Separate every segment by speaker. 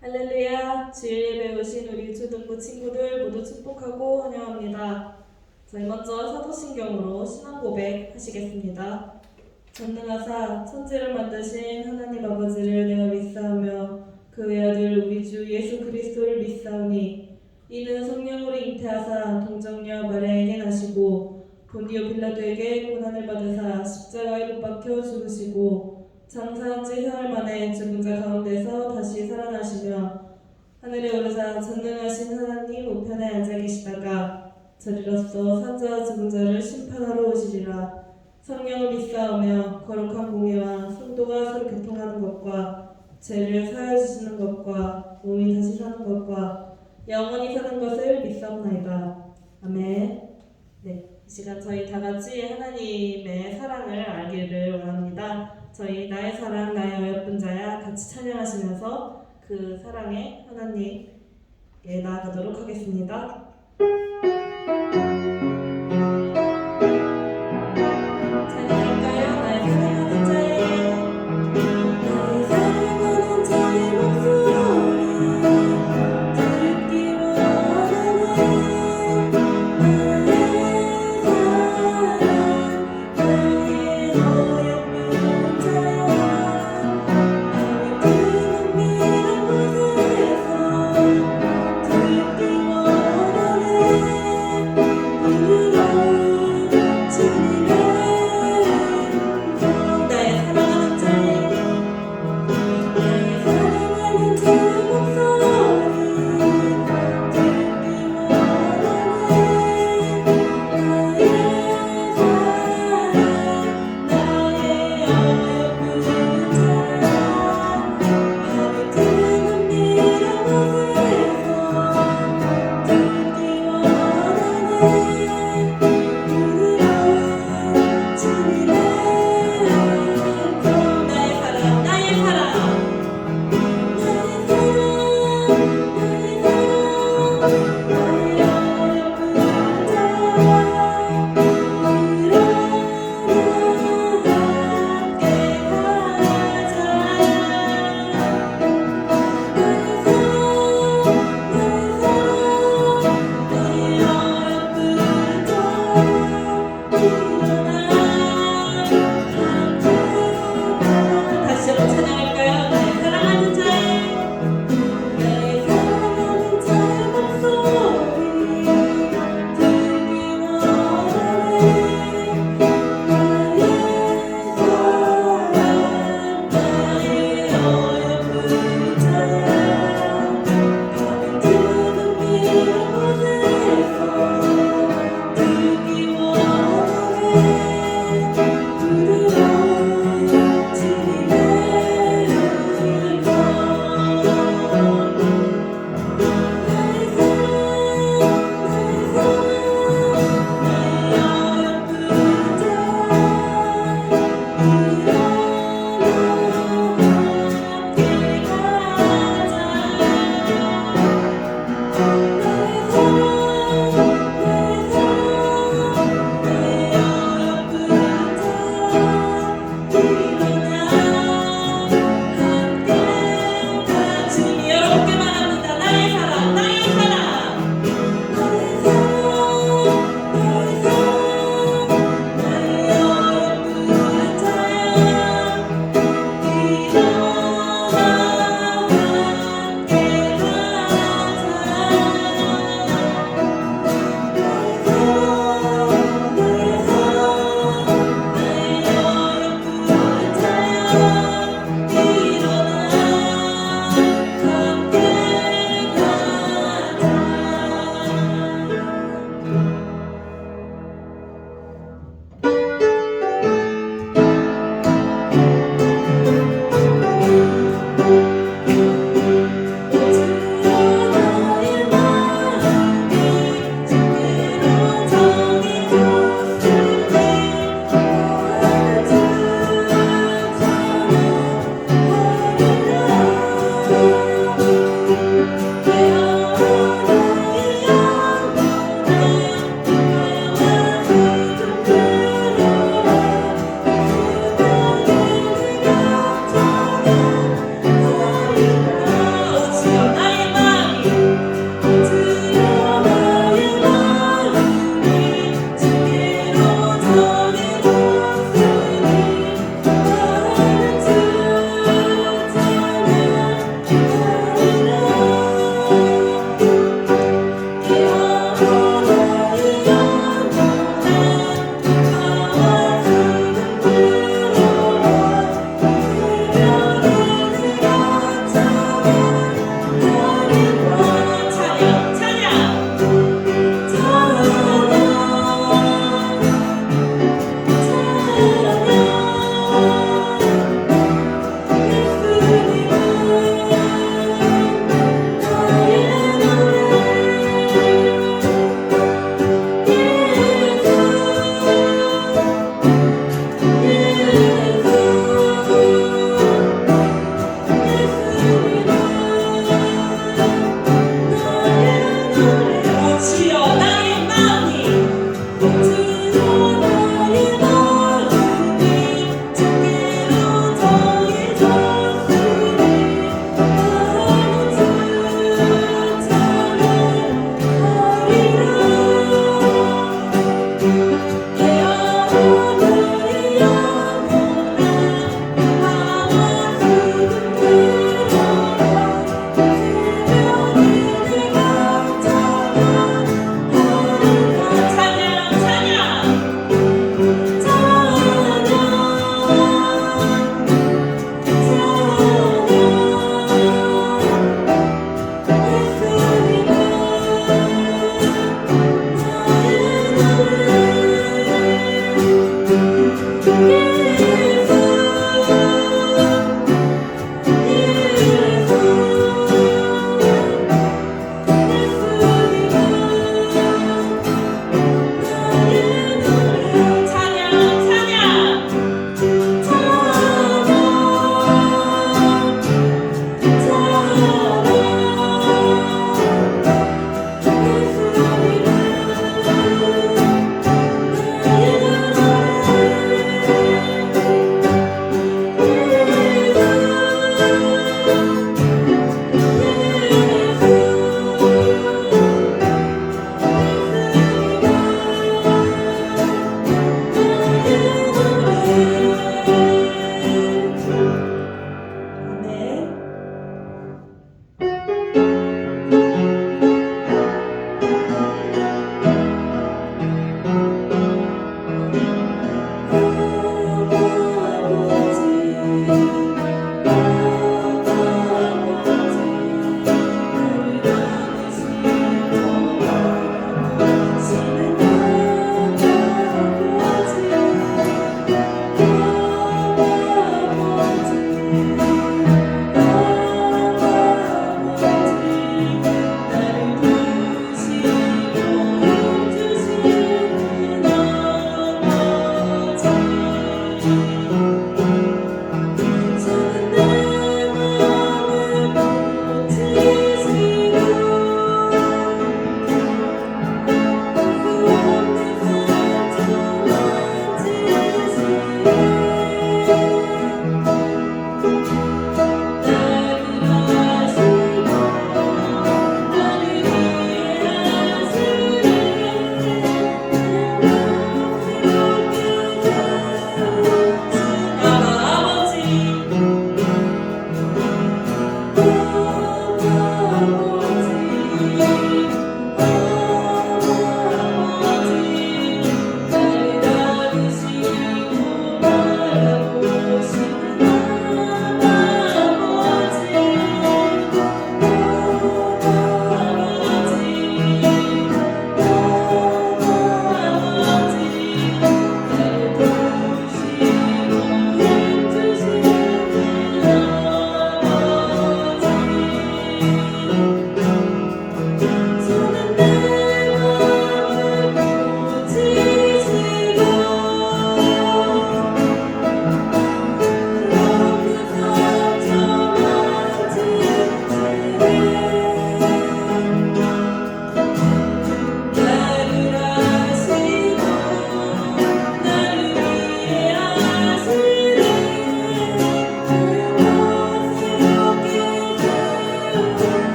Speaker 1: 할렐루야, 주일 예배 오신 우리 초등부 친구들 모두 축복하고 환영합니다. 저희 먼저 사도신경으로 신앙 고백 하시겠습니다. 전능하사 천지를 만드신 하나님 아버지를 내가 믿사오며 그 외아들 우리 주 예수 그리스도를 믿사오니 이는 성령으로 잉태하사 동정녀 마리아에게 나시고 본디오 빌라도에게 고난을 받으사 십자가에 못 박혀 죽으시고 장사한 지 사흘 만에 죽은 자 가운데서 다시 살아나시며 하늘에 오르사 전능하신 하나님 우편에 앉아 계시다가 저리로서 산자와 죽은 자를 심판하러 오시리라. 성령을 믿사오며 거룩한 공예와 성도가 서로 교통하는 것과 죄를 사하여 주시는 것과 몸이 다시 사는 것과 영원히 사는 것을 믿사옵나이다. 아멘. 네, 이 시간 저희 다 같이 하나님의 사랑을 알기를 원합니다. 저희 나의 사랑 나의 어여쁜 자야 같이 찬양하시면서 그 사랑의 하나님께 나아가도록 하겠습니다.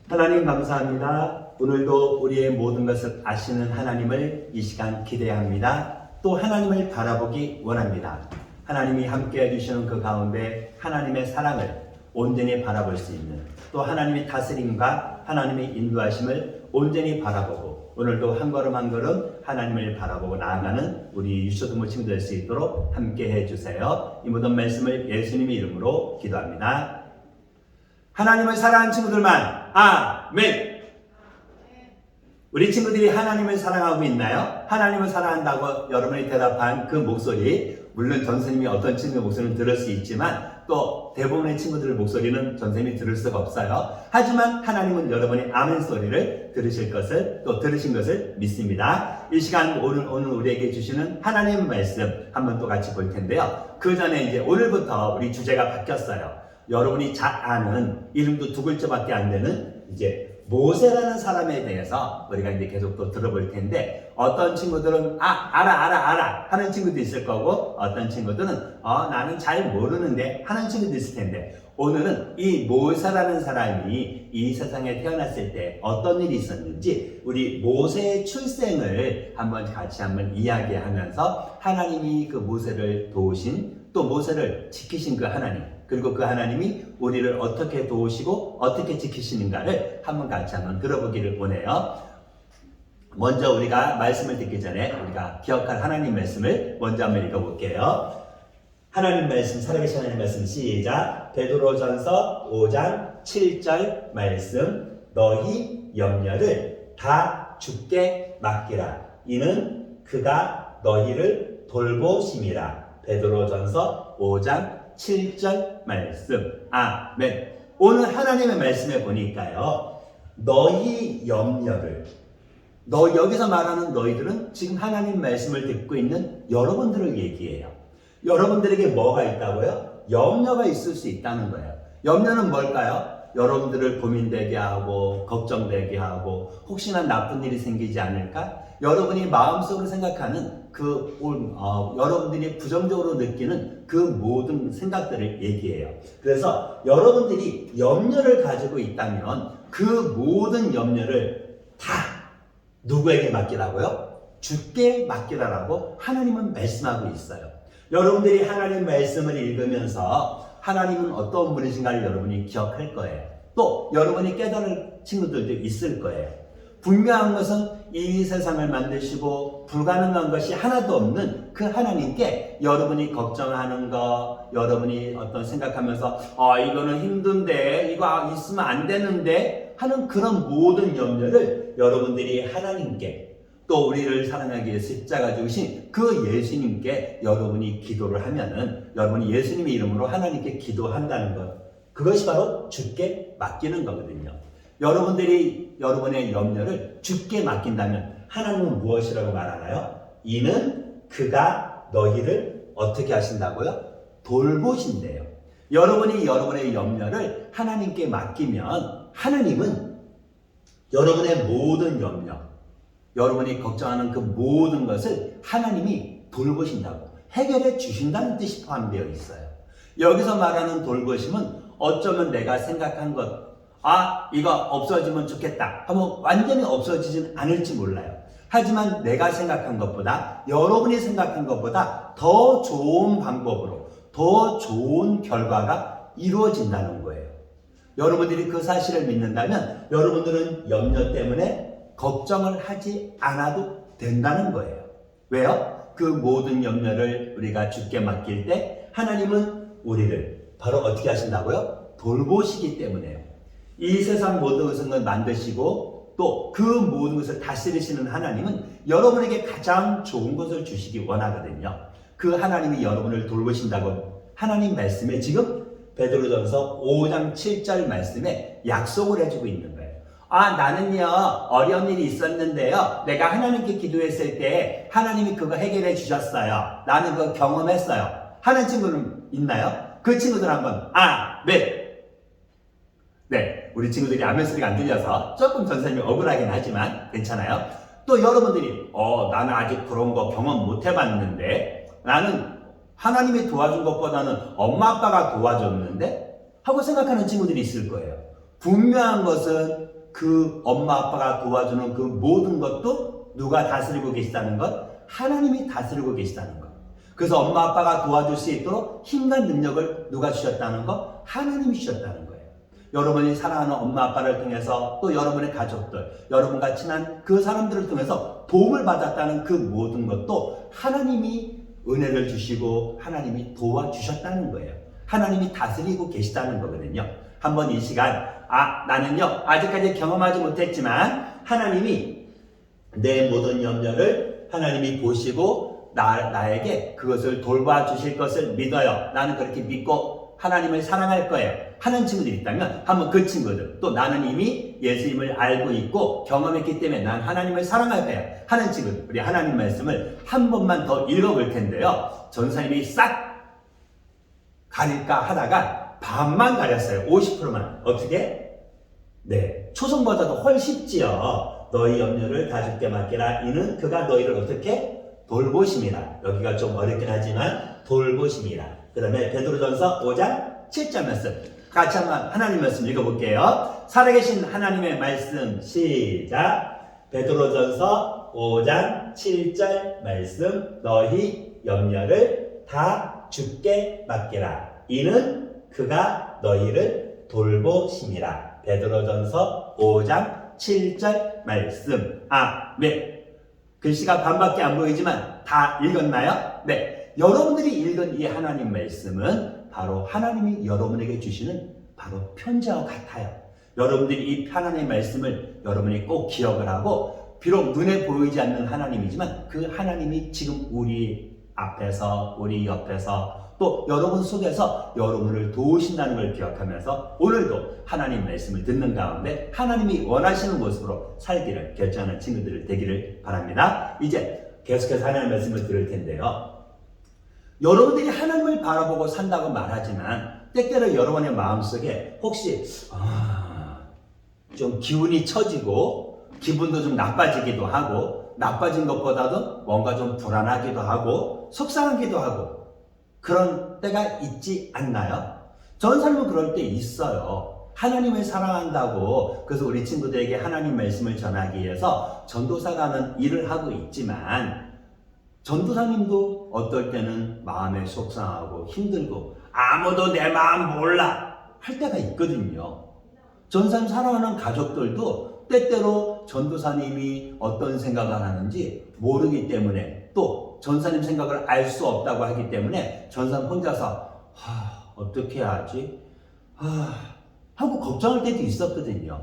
Speaker 2: 하나님 감사합니다. 오늘도 우리의 모든 것을 아시는 하나님을 이 시간 기대합니다. 또 하나님을 바라보기 원합니다. 하나님이 함께 해주시는 그 가운데 하나님의 사랑을 온전히 바라볼 수 있는, 또 하나님의 다스림과 하나님의 인도하심을 온전히 바라보고 오늘도 한 걸음 한 걸음 하나님을 바라보고 나아가는 우리 유초등부 친구들 될 수 있도록 함께 해주세요. 이 모든 말씀을 예수님의 이름으로 기도합니다. 하나님을 사랑하는 친구들만 아멘. 우리 친구들이 하나님을 사랑하고 있나요? 하나님을 사랑한다고 여러분이 대답한 그 목소리, 물론 전스님이 어떤 친구의 목소리를 들을 수 있지만 또 대부분의 친구들 목소리는 전쌤이 들을 수가 없어요. 하지만 하나님은 여러분의 아멘 소리를 들으신 것을 믿습니다. 이 시간 오늘 우리에게 주시는 하나님의 말씀 한번 또 같이 볼 텐데요. 그 전에 이제 오늘부터 우리 주제가 바뀌었어요. 여러분이 잘 아는 이름도 두 글자밖에 안 되는 이제 모세라는 사람에 대해서 우리가 이제 계속 또 들어볼 텐데, 어떤 친구들은 알아 하는 친구도 있을 거고, 어떤 친구들은 나는 잘 모르는데 하는 친구도 있을 텐데, 오늘은 이 모세라는 사람이 이 세상에 태어났을 때 어떤 일이 있었는지 우리 모세의 출생을 같이 이야기하면서 하나님이 그 모세를 도우신, 또 모세를 지키신 그 하나님, 그리고 그 하나님이 우리를 어떻게 도우시고 어떻게 지키시는가를 같이 들어보기를 원해요. 먼저 우리가 말씀을 듣기 전에 우리가 기억할 하나님 말씀을 먼저 한번 읽어볼게요. 하나님 말씀, 살아계신 하나님 말씀 시작. 베드로전서 5장 7절 말씀. 너희 염려를 다 주께 맡기라. 이는 그가 너희를 돌보심이라. 베드로전서 5장 7절 말씀. 아멘. 오늘 하나님의 말씀에 보니까요, 너희 염려를, 여기서 말하는 너희들은 지금 하나님 말씀을 듣고 있는 여러분들을 얘기해요. 여러분들에게 뭐가 있다고요? 염려가 있을 수 있다는 거예요. 염려는 뭘까요? 여러분들을 고민되게 하고 걱정되게 하고 혹시나 나쁜 일이 생기지 않을까? 여러분이 마음속으로 생각하는 여러분들이 부정적으로 느끼는 그 모든 생각들을 얘기해요. 그래서 여러분들이 염려를 가지고 있다면 그 모든 염려를 다 누구에게 맡기라고요? 주께 맡기라라고 하나님은 말씀하고 있어요. 여러분들이 하나님 말씀을 읽으면서 하나님은 어떤 분이신가를 여러분이 기억할 거예요. 또 여러분이 깨달을 친구들도 있을 거예요. 분명한 것은 이 세상을 만드시고 불가능한 것이 하나도 없는 그 하나님께 여러분이 걱정하는 거, 여러분이 생각하면서 이거는 힘든데, 이거 있으면 안 되는데 하는 그런 모든 염려를 여러분들이 하나님께, 또 우리를 사랑하기 위해 십자가 죽으신 그 예수님께 여러분이 기도를 하면은, 여러분이 예수님의 이름으로 하나님께 기도한다는 것, 그것이 바로 주께 맡기는 거거든요. 여러분들이 여러분의 염려를 주께 맡긴다면 하나님은 무엇이라고 말하나요? 이는 그가 너희를 어떻게 하신다고요? 돌보신대요. 여러분이 여러분의 염려를 하나님께 맡기면 하나님은 여러분의 모든 염려, 여러분이 걱정하는 그 모든 것을 하나님이 돌보신다고, 해결해 주신다는 뜻이 포함되어 있어요. 여기서 말하는 돌보심은 어쩌면 내가 생각한 것, 이거 없어지면 좋겠다 하면 완전히 없어지진 않을지 몰라요. 하지만 내가 생각한 것보다, 여러분이 생각한 것보다 더 좋은 방법으로, 더 좋은 결과가 이루어진다는 거예요. 여러분들이 그 사실을 믿는다면 여러분들은 염려 때문에 걱정을 하지 않아도 된다는 거예요. 왜요? 그 모든 염려를 우리가 주께 맡길 때 하나님은 우리를 바로 어떻게 하신다고요? 돌보시기 때문에요. 이 세상 모든 것을 만드시고 또 그 모든 것을 다스리시는 하나님은 여러분에게 가장 좋은 것을 주시기 원하거든요. 그 하나님이 여러분을 돌보신다고 하나님 말씀에 지금 베드로전서 5장 7절 말씀에 약속을 해주고 있는 거예요. 나는요 어려운 일이 있었는데요, 내가 하나님께 기도했을 때 하나님이 그거 해결해 주셨어요. 나는 그거 경험했어요 하는 친구는 있나요? 그 친구들 한번 네, 우리 친구들이 아멘 소리가 안 들려서 조금 전사님이 억울하긴 하지만 괜찮아요. 또 여러분들이 나는 아직 그런 거 경험 못 해봤는데, 나는 하나님이 도와준 것보다는 엄마 아빠가 도와줬는데 하고 생각하는 친구들이 있을 거예요. 분명한 것은 그 엄마 아빠가 도와주는 그 모든 것도 누가 다스리고 계시다는 것? 하나님이 다스리고 계시다는 것. 그래서 엄마 아빠가 도와줄 수 있도록 힘과 능력을 누가 주셨다는 것? 하나님이 주셨다는 거예요. 여러분이 사랑하는 엄마 아빠를 통해서, 또 여러분의 가족들, 여러분과 친한 그 사람들을 통해서 도움을 받았다는 그 모든 것도 하나님이 은혜를 주시고 하나님이 도와주셨다는 거예요. 하나님이 다스리고 계시다는 거거든요. 한번 이 시간 나는요 아직까지 경험하지 못했지만 하나님이 내 모든 염려를 하나님이 보시고 나에게 그것을 돌봐주실 것을 믿어요. 나는 그렇게 믿고 하나님을 사랑할 거예요 하는 친구들이 있다면 한번 그 친구들, 또 나는 이미 예수님을 알고 있고 경험했기 때문에 난 하나님을 사랑할 거야 하는 친구들, 우리 하나님 말씀을 한 번만 더 읽어볼 텐데요. 전사님이 싹 가릴까 하다가 반만 가렸어요. 50%만. 어떻게? 네, 초성보다도 훨씬 쉽지요. 너희 염려를 다 주께 맡기라. 이는 그가 너희를 어떻게? 돌보심이라. 여기가 좀 어렵긴 하지만 돌보심이라. 그 다음에 베드로전서 5장 7절 말씀. 같이 한번 하나님 말씀 읽어볼게요. 살아계신 하나님의 말씀 시작. 베드로전서 5장 7절 말씀. 너희 염려를 다 주께 맡기라. 이는 그가 너희를 돌보심이라. 베드로전서 5장 7절 말씀. 아멘. 글씨가 반밖에 안 보이지만 다 읽었나요? 네. 여러분들이 읽은 이 하나님 말씀은 바로 하나님이 여러분에게 주시는 바로 편지와 같아요. 여러분들이 이 하나님의 말씀을 여러분이 꼭 기억을 하고, 비록 눈에 보이지 않는 하나님이지만 그 하나님이 지금 우리 앞에서, 우리 옆에서, 또 여러분 속에서 여러분을 도우신다는 걸 기억하면서 오늘도 하나님 말씀을 듣는 가운데 하나님이 원하시는 모습으로 살기를 결정하는 친구들 되기를 바랍니다. 이제 계속해서 하나님 말씀을 들을 텐데요. 여러분들이 하나님을 바라보고 산다고 말하지만 때때로 여러분의 마음속에 혹시 좀 기운이 처지고 기분도 좀 나빠지기도 하고, 나빠진 것보다도 뭔가 좀 불안하기도 하고 속상하기도 하고 그런 때가 있지 않나요? 전사님은 그럴 때 있어요. 하나님을 사랑한다고 그래서 우리 친구들에게 하나님 말씀을 전하기 위해서 전도사가 하는 일을 하고 있지만, 전도사님도 어떨 때는 마음에 속상하고 힘들고 아무도 내 마음 몰라 할 때가 있거든요. 전사님 사랑하는 가족들도 때때로 전도사님이 어떤 생각을 하는지 모르기 때문에, 또 전사님 생각을 알 수 없다고 하기 때문에 전사님 혼자서 어떻게 하지? 하고 걱정할 때도 있었거든요.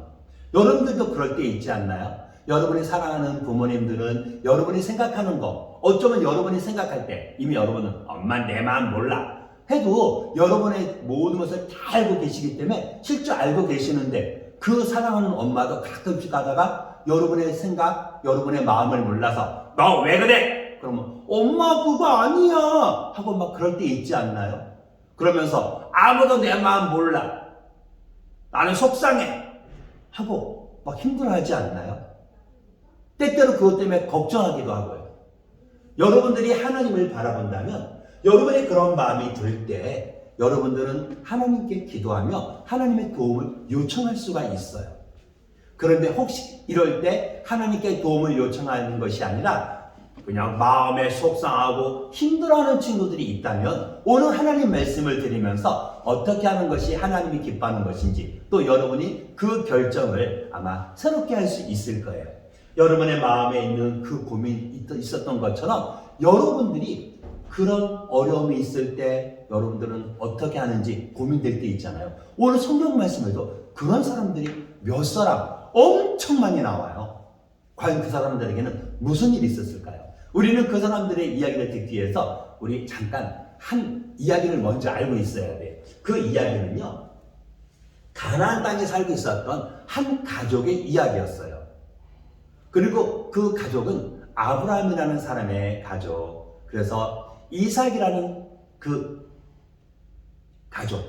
Speaker 2: 여러분들도 그럴 때 있지 않나요? 여러분이 사랑하는 부모님들은 여러분이 생각하는 거, 어쩌면 여러분이 생각할 때 이미 여러분은 엄마 내 마음 몰라 해도 여러분의 모든 것을 다 알고 계시기 때문에 실제 알고 계시는데, 그 사랑하는 엄마도 가끔씩 가다가 여러분의 생각, 여러분의 마음을 몰라서 너 왜 그래? 그러면 엄마 그거 아니야 하고 막 그럴 때 있지 않나요? 그러면서 아무도 내 마음 몰라, 나는 속상해 하고 막 힘들어하지 않나요? 때때로 그것 때문에 걱정하기도 하고요. 여러분들이 하나님을 바라본다면 여러분의 그런 마음이 들 때 여러분들은 하나님께 기도하며 하나님의 도움을 요청할 수가 있어요. 그런데 혹시 이럴 때 하나님께 도움을 요청하는 것이 아니라 그냥 마음에 속상하고 힘들어하는 친구들이 있다면 오늘 하나님 말씀을 드리면서 어떻게 하는 것이 하나님이 기뻐하는 것인지, 또 여러분이 그 결정을 아마 새롭게 할 수 있을 거예요. 여러분의 마음에 있는 그 고민이 있었던 것처럼 여러분들이 그런 어려움이 있을 때 여러분들은 어떻게 하는지 고민될 때 있잖아요. 오늘 성경 말씀에도 그런 사람들이 몇 사람 엄청 많이 나와요. 과연 그 사람들에게는 무슨 일이 있었을까요? 우리는 그 사람들의 이야기를 듣기 위해서 우리 잠깐 한 이야기를 먼저 알고 있어야 돼요. 그 이야기는요, 가나안 땅에 살고 있었던 한 가족의 이야기였어요. 그리고 그 가족은 아브라함이라는 사람의 가족, 그래서 이삭이라는 그 가족,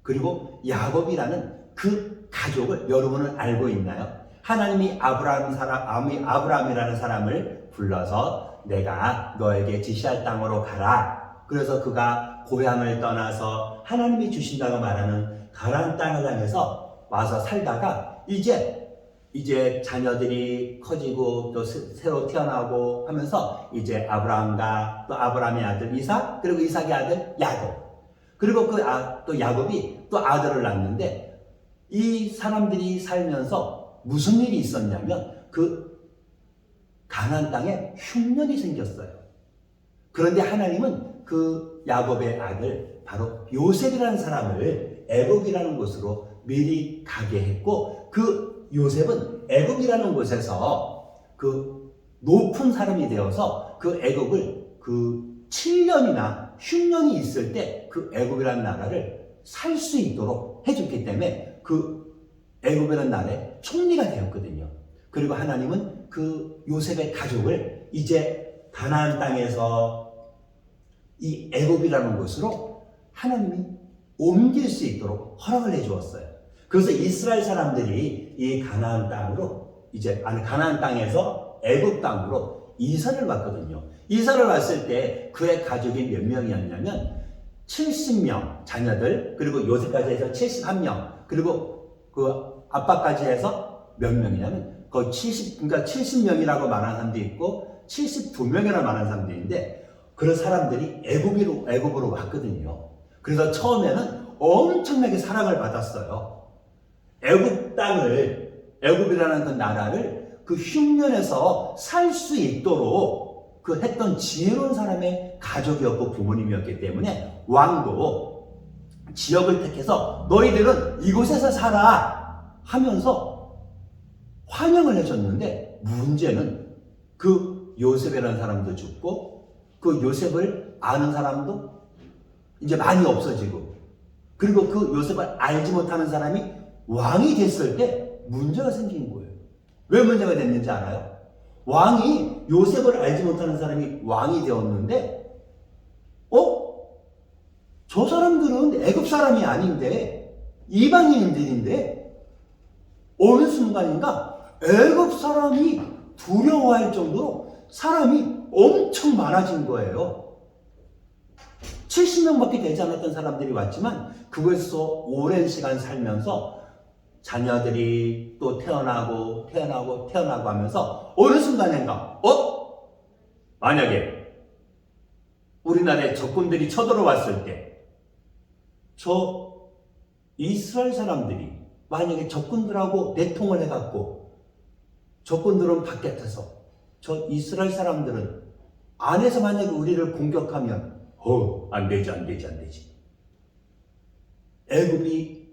Speaker 2: 그리고 야곱이라는 그 가족을 여러분은 알고 있나요? 하나님이 아브라함이라는 사람을 불러서 내가 너에게 지시할 땅으로 가라. 그래서 그가 고향을 떠나서 하나님이 주신다고 말하는 가나안 땅을 향해서 와서 살다가 이제 자녀들이 커지고 또 새로 태어나고 하면서 이제 아브라함과 또 아브라함의 아들 이삭, 그리고 이삭의 아들 야곱, 그리고 또 야곱이 또 아들을 낳는데, 이 사람들이 살면서 무슨 일이 있었냐면 그 가나안 땅에 흉년이 생겼어요. 그런데 하나님은 그 야곱의 아들 바로 요셉이라는 사람을 애굽이라는 곳으로 미리 가게 했고, 그 요셉은 애굽이라는 곳에서 그 높은 사람이 되어서 그 애굽을 그 7년이나 흉년이 있을 때 그 애굽이라는 나라를 살 수 있도록 해줬기 때문에 그 애굽이라는 나라의 총리가 되었거든요. 그리고 하나님은 그 요셉의 가족을 이제 가나안 땅에서 이 애굽이라는 곳으로 하나님이 옮길 수 있도록 허락을 해주었어요. 그래서 이스라엘 사람들이 이 가나안 땅으로 이제 가나안 땅에서 애굽 땅으로 이사를 왔거든요. 이사를 왔을 때 그의 가족이 몇 명이었냐면 70명 자녀들, 그리고 요셉까지 해서 71명, 그리고 그 아빠까지 해서 몇 명이냐면 거의 70명이라고 말하는 사람도 있고 72명이라고 말하는 사람도 있는데, 그런 사람들이 애굽으로 왔거든요. 그래서 처음에는 엄청나게 사랑을 받았어요. 애굽이라는 그 나라를 그 흉년에서 살 수 있도록 그 했던 지혜로운 사람의 가족이었고 부모님이었기 때문에 왕도 지역을 택해서 너희들은 이곳에서 살아 하면서 환영을 해줬는데, 문제는 그 요셉이라는 사람도 죽고 그 요셉을 아는 사람도 이제 많이 없어지고, 그리고 그 요셉을 알지 못하는 사람이 왕이 됐을 때 문제가 생긴 거예요. 왜 문제가 됐는지 알아요? 왕이 요셉을 알지 못하는 사람이 왕이 되었는데, 저 사람들은 애굽 사람이 아닌데 이방인들인데, 어느 순간인가 애굽 사람이 두려워할 정도로 사람이 엄청 많아진 거예요. 70명밖에 되지 않았던 사람들이 왔지만 그곳에서 오랜 시간 살면서 자녀들이 또 태어나고 하면서 어느 순간인가 만약에 우리나라에 적군들이 쳐들어왔을 때 저 이스라엘 사람들이 만약에 적군들하고 내통을 해갖고 적군들은 밖에서 저 이스라엘 사람들은 안에서 만약에 우리를 공격하면 안 되지.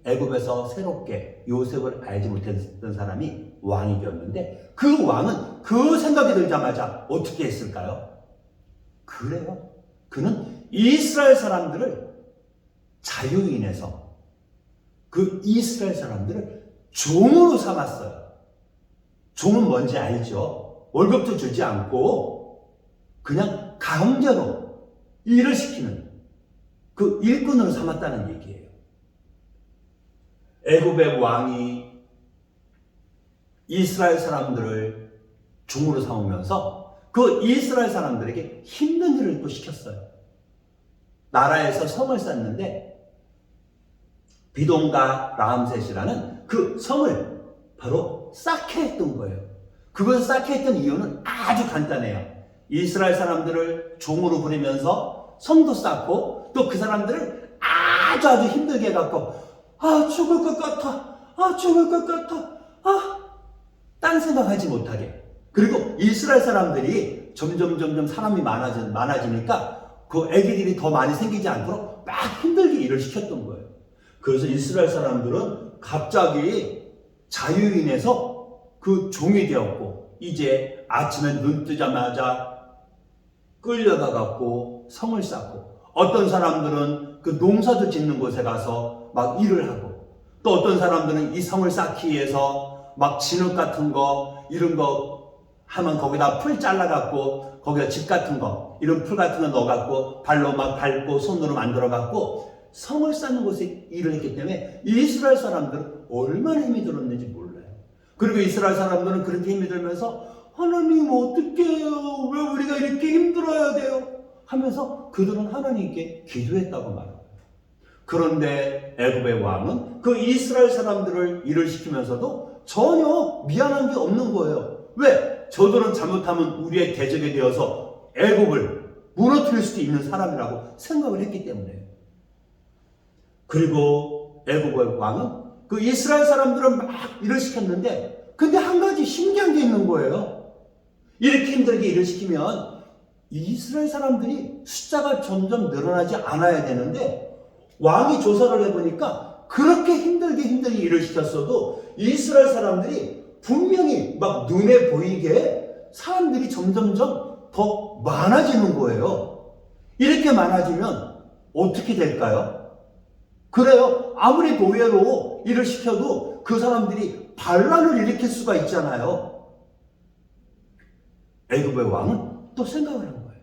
Speaker 2: 애굽에서 새롭게 요셉을 알지 못했던 사람이 왕이 되었는데, 그 왕은 그 생각이 들자마자 어떻게 했을까요? 그래요. 그는 이스라엘 사람들을 자유인해서 그 이스라엘 사람들을 종으로 삼았어요. 종은 뭔지 알죠? 월급도 주지 않고 그냥 강제로 일을 시키는 그 일꾼으로 삼았다는 얘기예요. 애굽의 왕이 이스라엘 사람들을 종으로 삼으면서 그 이스라엘 사람들에게 힘든 일을 또 시켰어요. 나라에서 성을 쌓는데 비동가 라암셋이라는 그 성을 바로 쌓게 했던 거예요. 그걸 쌓게 했던 이유는 아주 간단해요. 이스라엘 사람들을 종으로 부리면서 성도 쌓고, 또 그 사람들을 아주 힘들게 해갖고 죽을 것 같아. 딴 생각하지 못하게. 그리고 이스라엘 사람들이 점점 사람이 많아지니까 그 애기들이 더 많이 생기지 않도록 막 힘들게 일을 시켰던 거예요. 그래서 이스라엘 사람들은 갑자기 자유인해서 그 종이 되었고, 이제 아침에 눈 뜨자마자 끌려가갖고 성을 쌓고, 어떤 사람들은 그 농사도 짓는 곳에 가서 막 일을 하고, 또 어떤 사람들은 이 성을 쌓기 위해서 막 진흙 같은 거 이런 거 하면 거기다 풀 잘라갖고 거기다 집 같은 거 이런 풀 같은 거 넣어갖고 발로 막 밟고 손으로 만들어갖고 성을 쌓는 곳에 일을 했기 때문에 이스라엘 사람들은 얼마나 힘이 들었는지 몰라요. 그리고 이스라엘 사람들은 그렇게 힘이 들면서 하나님 어떡해요? 왜 우리가 이렇게 힘들어야 돼요? 하면서 그들은 하나님께 기도했다고 말합니다. 그런데 애굽의 왕은 그 이스라엘 사람들을 일을 시키면서도 전혀 미안한 게 없는 거예요. 왜? 저들은 잘못하면 우리의 대적이 되어서 애굽을 무너뜨릴 수도 있는 사람이라고 생각을 했기 때문에. 그리고 애굽의 왕은 그 이스라엘 사람들은 막 일을 시켰는데, 근데 한 가지 신기한 게 있는 거예요. 이렇게 힘들게 일을 시키면 이스라엘 사람들이 숫자가 점점 늘어나지 않아야 되는데, 왕이 조사를 해보니까 그렇게 힘들게 일을 시켰어도 이스라엘 사람들이 분명히 막 눈에 보이게 사람들이 점점점 더 많아지는 거예요. 이렇게 많아지면 어떻게 될까요? 그래요. 아무리 노예로 일을 시켜도 그 사람들이 반란을 일으킬 수가 있잖아요. 애굽의 왕은 또 생각을 한 거예요.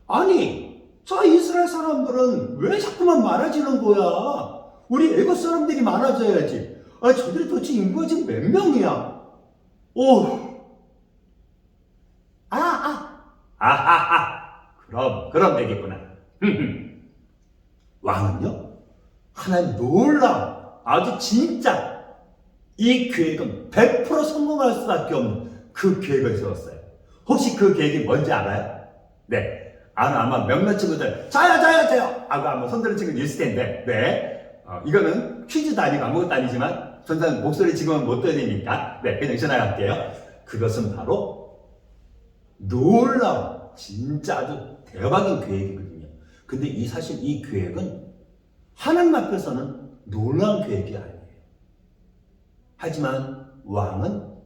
Speaker 2: 아니, 저 이스라엘 사람들은 왜 자꾸만 많아지는 거야? 우리 애굽 사람들이 많아져야지. 아, 저들이 도대체 인구가 지금 몇 명이야? 오, 아하하. 그럼 되겠구나. 왕은요, 하나님 놀라운, 아주 진짜 이 계획은 100% 성공할 수밖에 없는 그 계획을 세웠어요. 혹시 그 계획이 뭔지 알아요? 네. 아마 몇몇 친구들, 저요! 하고 아마 손드는 친구들 있을 텐데, 네. 이거는 퀴즈도 아니고 아무것도 아니지만, 전상 목소리 지금은 못 들으니까, 네, 그냥 지나갈게요. 그것은 바로 놀라운, 진짜 아주 대박인 계획이거든요. 근데 사실 이 계획은 하나님 앞에서는 놀라운 계획이 아니에요. 하지만 왕은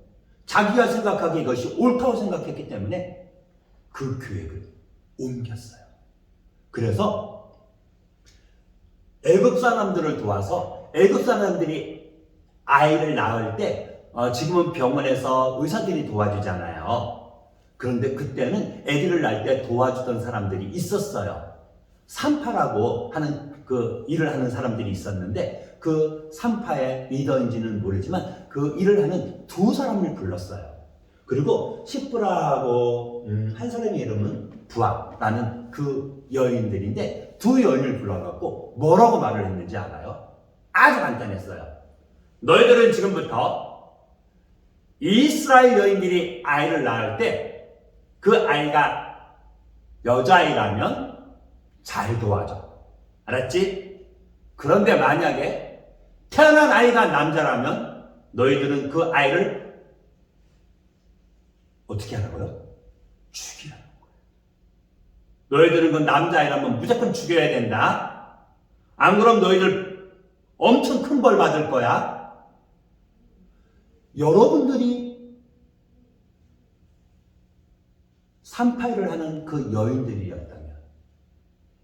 Speaker 2: 자기가 생각하기에 이것이 옳다고 생각했기 때문에 그 계획을 옮겼어요. 그래서 애굽 사람들을 도와서 애굽 사람들이 아이를 낳을 때 지금은 병원에서 의사들이 도와주잖아요. 그런데 그때는 아기를 낳을 때 도와주던 사람들이 있었어요. 산파라고 하는 그 일을 하는 사람들이 있었는데 그 산파의 리더인지는 모르지만 그 일을 하는 두 사람을 불렀어요. 그리고 시프라하고 한 사람의 이름은 부아라는 그 여인들인데 두 여인을 불러갖고 뭐라고 말을 했는지 알아요? 아주 간단했어요. 너희들은 지금부터 이스라엘 여인들이 아이를 낳을 때 그 아이가 여자아이라면 잘 도와줘. 알았지? 그런데 만약에 태어난 아이가 남자라면 너희들은 그 아이를 어떻게 하라고요? 죽이라는 거예요. 너희들은 그 남자아이라면 무조건 죽여야 된다. 안 그럼 너희들 엄청 큰 벌 받을 거야. 여러분들이 산파일을 하는 그 여인들이었다면,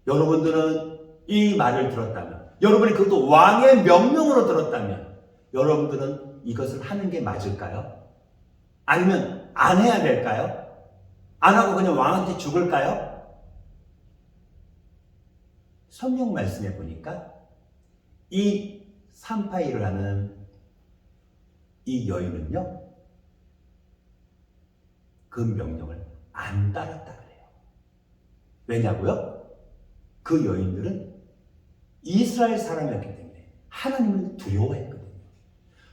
Speaker 2: 여러분들은 이 말을 들었다면, 여러분이 그것도 왕의 명령으로 들었다면, 여러분들은 이것을 하는 게 맞을까요? 아니면 안 해야 될까요? 안 하고 그냥 왕한테 죽을까요? 성경 말씀에 보니까 이 산파일을 하는 이 여인은요, 그 명령을 안 따랐다 그래요. 왜냐고요? 그 여인들은 이스라엘 사람이었기 때문에 하나님을 두려워했거든요.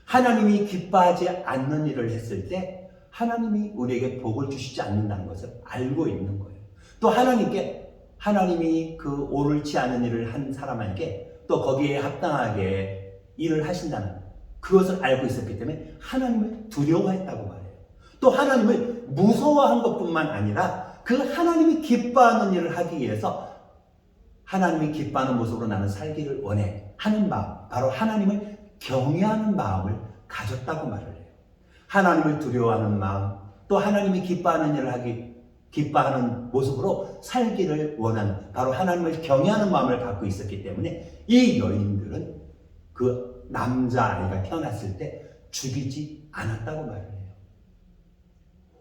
Speaker 2: 하나님이 기뻐하지 않는 일을 했을 때 하나님이 우리에게 복을 주시지 않는다는 것을 알고 있는 거예요. 또 하나님이 그 옳지 않은 일을 한 사람에게 또 거기에 합당하게 일을 하신다는 그것을 알고 있었기 때문에 하나님을 두려워했다고 말해요. 또 하나님을 무서워한 것뿐만 아니라 그 하나님이 기뻐하는 일을 하기 위해서 하나님이 기뻐하는 모습으로 나는 살기를 원해 하는 마음, 바로 하나님을 경외하는 마음을 가졌다고 말을 해요. 하나님을 두려워하는 마음, 또 하나님이 기뻐하는 일을 기뻐하는 모습으로 살기를 원하는, 바로 하나님을 경외하는 마음을 갖고 있었기 때문에 이 여인들은 그 남자아이가 태어났을 때 죽이지 않았다고 말을 해요.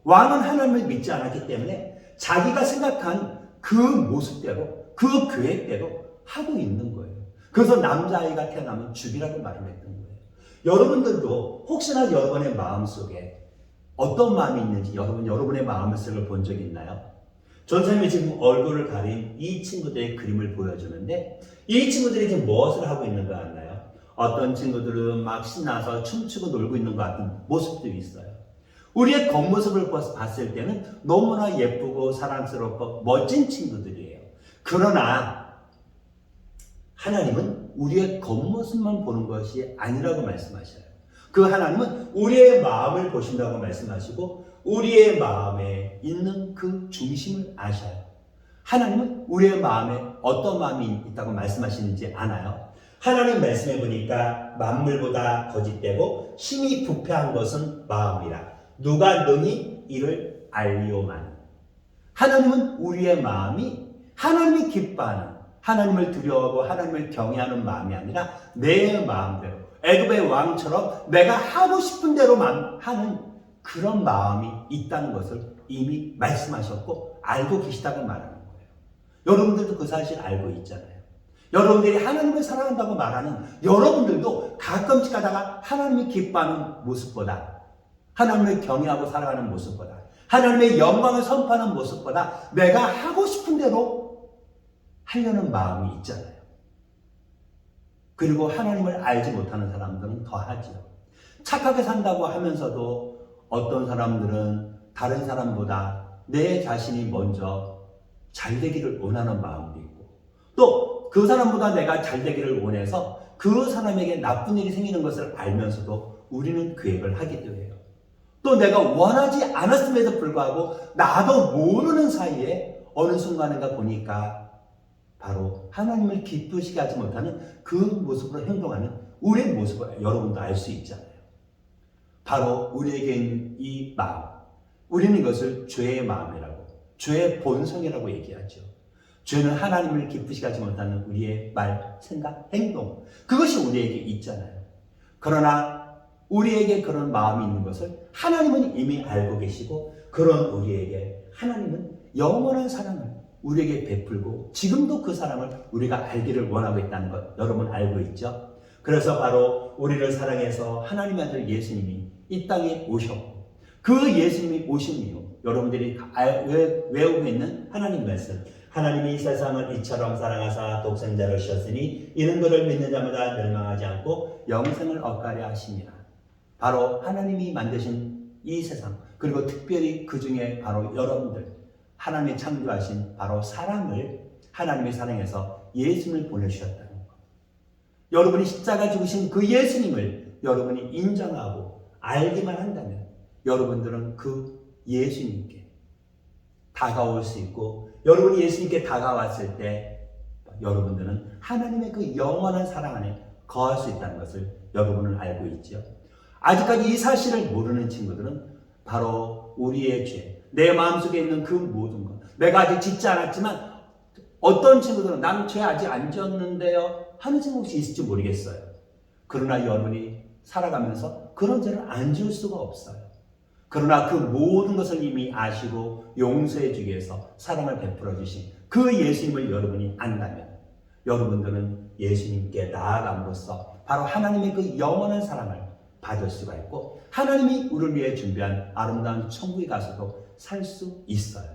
Speaker 2: 왕은 하나님을 믿지 않았기 때문에 자기가 생각한 그 모습대로, 그 계획대로 하고 있는 거예요. 그래서 남자아이가 태어나면 죽이라고 말을 했던 거예요. 여러분들도 혹시나 여러분의 마음속에 어떤 마음이 있는지 여러분의 마음속을 본 적이 있나요? 전사님이 지금 얼굴을 가린 이 친구들의 그림을 보여주는데 이 친구들이 지금 무엇을 하고 있는 것 같나요? 어떤 친구들은 막 신나서 춤추고 놀고 있는 것 같은 모습들이 있어요. 우리의 겉모습을 봤을 때는 너무나 예쁘고 사랑스럽고 멋진 친구들이에요. 그러나 하나님은 우리의 겉모습만 보는 것이 아니라고 말씀하셔요. 그 하나님은 우리의 마음을 보신다고 말씀하시고 우리의 마음에 있는 그 중심을 아셔요. 하나님은 우리의 마음에 어떤 마음이 있다고 말씀하시는지 아나요? 하나님 말씀해 보니까 만물보다 거짓되고 심히 부패한 것은 마음이라 누가 능히 이를 알리오마니. 하나님은 우리의 마음이 하나님이 기뻐하는, 하나님을 두려워하고 하나님을 경외하는 마음이 아니라 내 마음대로 애굽의 왕처럼 내가 하고 싶은 대로만 하는 그런 마음이 있다는 것을 이미 말씀하셨고 알고 계시다고 말하는 거예요. 여러분들도 그 사실 알고 있잖아요. 여러분들이 하나님을 사랑한다고 말하는 여러분들도 가끔씩 하다가 하나님이 기뻐하는 모습보다, 하나님을 경외하고 살아가는 모습보다, 하나님의 영광을 선포하는 모습보다 내가 하고 싶은 대로 하려는 마음이 있잖아요. 그리고 하나님을 알지 못하는 사람들은 더 하죠. 착하게 산다고 하면서도 어떤 사람들은 다른 사람보다 내 자신이 먼저 잘 되기를 원하는 마음도 있고, 또 그 사람보다 내가 잘 되기를 원해서 그 사람에게 나쁜 일이 생기는 것을 알면서도 우리는 계획을 하기도 해요. 또 내가 원하지 않았음에도 불구하고 나도 모르는 사이에 어느 순간인가 보니까 바로 하나님을 기쁘시게 하지 못하는 그 모습으로 행동하는 우리의 모습을 여러분도 알 수 있잖아요. 바로 우리에게 있는 이 마음, 우리는 이것을 죄의 마음이라고, 죄의 본성이라고 얘기하죠. 죄는 하나님을 기쁘시게 하지 못하는 우리의 말, 생각, 행동, 그것이 우리에게 있잖아요. 그러나 우리에게 그런 마음이 있는 것을 하나님은 이미 알고 계시고, 그런 우리에게 하나님은 영원한 사랑을 우리에게 베풀고 지금도 그 사랑을 우리가 알기를 원하고 있다는 것 여러분 알고 있죠? 그래서 바로 우리를 사랑해서 하나님의 아들 예수님이 이 땅에 오셨고, 그 예수님이 오신 이후 여러분들이 외우고 있는 하나님 말씀, 하나님이 이 세상을 이처럼 사랑하사 독생자를 주셨으니 이는 그를 믿는 자마다 멸망하지 않고 영생을 얻가려 하심이라. 바로 하나님이 만드신 이 세상, 그리고 특별히 그 중에 바로 여러분들, 하나님이 창조하신 바로 사람을 하나님의 사랑해서 예수님을 보내주셨다는 것. 여러분이 십자가 죽으신 그 예수님을 여러분이 인정하고 알기만 한다면 여러분들은 그 예수님께 다가올 수 있고, 여러분이 예수님께 다가왔을 때 여러분들은 하나님의 그 영원한 사랑 안에 거할 수 있다는 것을 여러분은 알고 있죠. 아직까지 이 사실을 모르는 친구들은 바로 우리의 죄, 내 마음속에 있는 그 모든 것, 내가 아직 짓지 않았지만 어떤 친구들은 나는 죄 아직 안 지었는데요 하는 친구 혹시 있을지 모르겠어요. 그러나 여러분이 살아가면서 그런 죄를 안 지을 수가 없어요. 그러나 그 모든 것을 이미 아시고 용서해 주기 위해서 사랑을 베풀어 주신 그 예수님을 여러분이 안다면 여러분들은 예수님께 나아감으로써 바로 하나님의 그 영원한 사랑을 받을 수가 있고, 하나님이 우리를 위해 준비한 아름다운 천국에 가서도 살 수 있어요.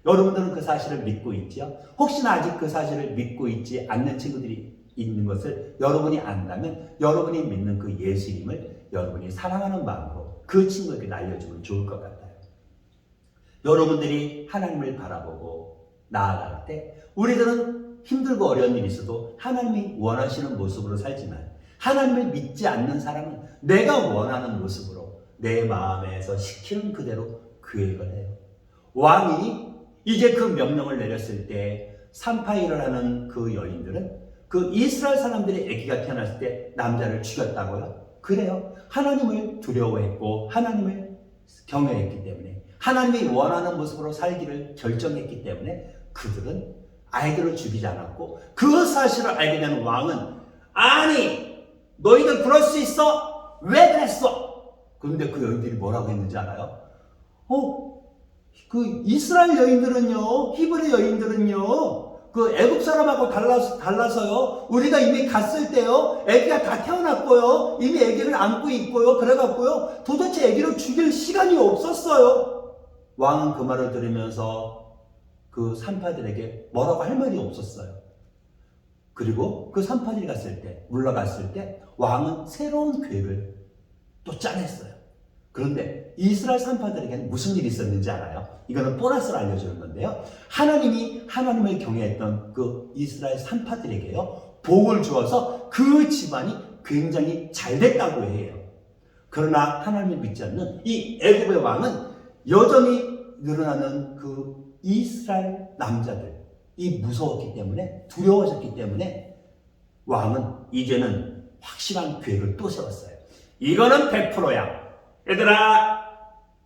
Speaker 2: 여러분들은 그 사실을 믿고 있지요? 혹시나 아직 그 사실을 믿고 있지 않는 친구들이 있는 것을 여러분이 안다면 여러분이 믿는 그 예수님을 여러분이 사랑하는 마음으로 그 친구에게 알려주면 좋을 것 같아요. 여러분들이 하나님을 바라보고 나아갈 때 우리들은 힘들고 어려운 일이 있어도 하나님이 원하시는 모습으로 살지만, 하나님을 믿지 않는 사람은 내가 원하는 모습으로 내 마음에서 시키는 그대로 계획을 해요. 왕이 이제 그 명령을 내렸을 때 산파일을 하는 그 여인들은 그 이스라엘 사람들의 아기가 태어났을 때 남자를 죽였다고요? 그래요. 하나님을 두려워했고 하나님을 경외했기 때문에, 하나님이 원하는 모습으로 살기를 결정했기 때문에 그들은 아이들을 죽이지 않았고, 그 사실을 알게 된 왕은 아니 너희들 그럴 수 있어? 왜 그랬어? 그런데 그 여인들이 뭐라고 했는지 알아요? 그 이스라엘 여인들은요, 히브리 여인들은요, 그 애굽 사람하고 달라서요, 우리가 이미 갔을 때요, 아기가 다 태어났고요, 이미 아기를 안고 있고요, 그래갖고요, 도대체 아기를 죽일 시간이 없었어요. 왕은 그 말을 들으면서 그 산파들에게 뭐라고 할 말이 없었어요. 그리고 그 산파들이 물러갔을 때 왕은 새로운 계획을 또 짜냈어요. 그런데 이스라엘 산파들에게는 무슨 일이 있었는지 알아요? 이거는 보너스를 알려주는 건데요. 하나님이 하나님을 경외했던 그 이스라엘 산파들에게요, 복을 주어서 그 집안이 굉장히 잘 됐다고 해요. 그러나 하나님을 믿지 않는 이 애굽의 왕은 여전히 늘어나는 그 이스라엘 남자들이 무서웠기 때문에, 두려워졌기 때문에 왕은 이제는 확실한 계획을 또 세웠어요. 이거는 100%야. 얘들아,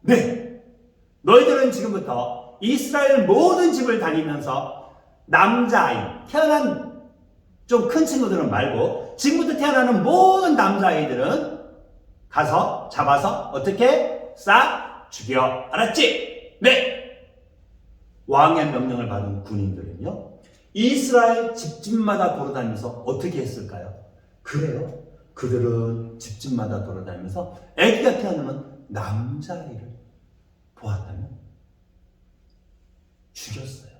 Speaker 2: 네, 너희들은 지금부터 이스라엘 모든 집을 다니면서 남자아이, 태어난 좀 큰 친구들은 말고 지금부터 태어나는 모든 남자아이들은 가서 잡아서 어떻게 싹 죽여. 알았지? 네. 왕의 명령을 받은 군인들은요, 이스라엘 집집마다 돌아다니면서 어떻게 했을까요? 그래요. 그들은 집집마다 돌아다니면서 아기가 태어나면 남자아이를 보았다면 죽였어요.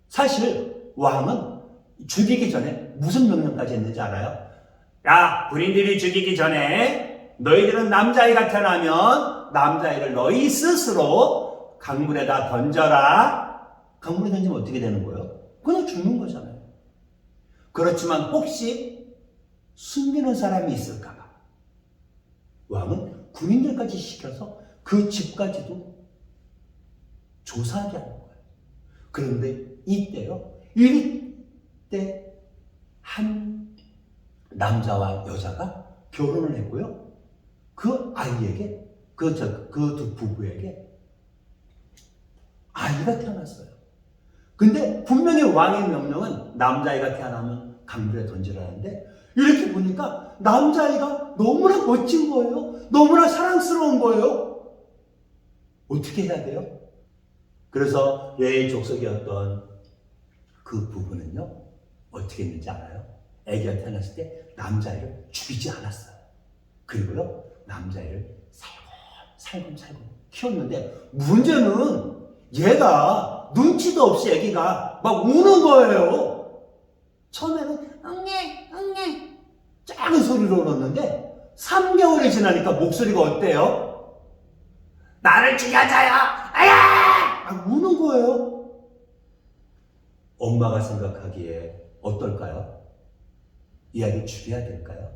Speaker 2: 사실 왕은 죽이기 전에 무슨 명령까지 했는지 알아요? 야, 군인들이 죽이기 전에 너희들은 남자아이가 태어나면 남자아이를 너희 스스로 강물에다 던져라. 강물에 던지면 어떻게 되는 거예요? 그냥 죽는 거잖아요. 그렇지만 혹시 숨기는 사람이 있을까봐 왕은 군인들까지 시켜서 그 집까지도 조사하게 하는 거예요. 그런데 이때요, 이때 한 남자와 여자가 결혼을 했고요. 그 아이에게, 그 두 부부에게 아이가 태어났어요. 근데 분명히 왕의 명령은 남자아이가 태어나면 강물에 던지라는데, 이렇게 보니까 남자아이가 너무나 멋진 거예요. 너무나 사랑스러운 거예요. 어떻게 해야 돼요? 그래서 레위 족속이었던 그 부부는요, 어떻게 했는지 알아요? 아기가 태어났을 때 남자아이를 죽이지 않았어요. 그리고요, 남자아이를 살금살금 키웠는데, 문제는 얘가 눈치도 없이 아기가 막 우는 거예요. 처음에는 응애 작은 소리로 울었는데 3개월이 지나니까 목소리가 어때요? 나를 죽여줘요! 아야! 막 우는 거예요. 엄마가 생각하기에 어떨까요? 이 아이를 죽여야 될까요?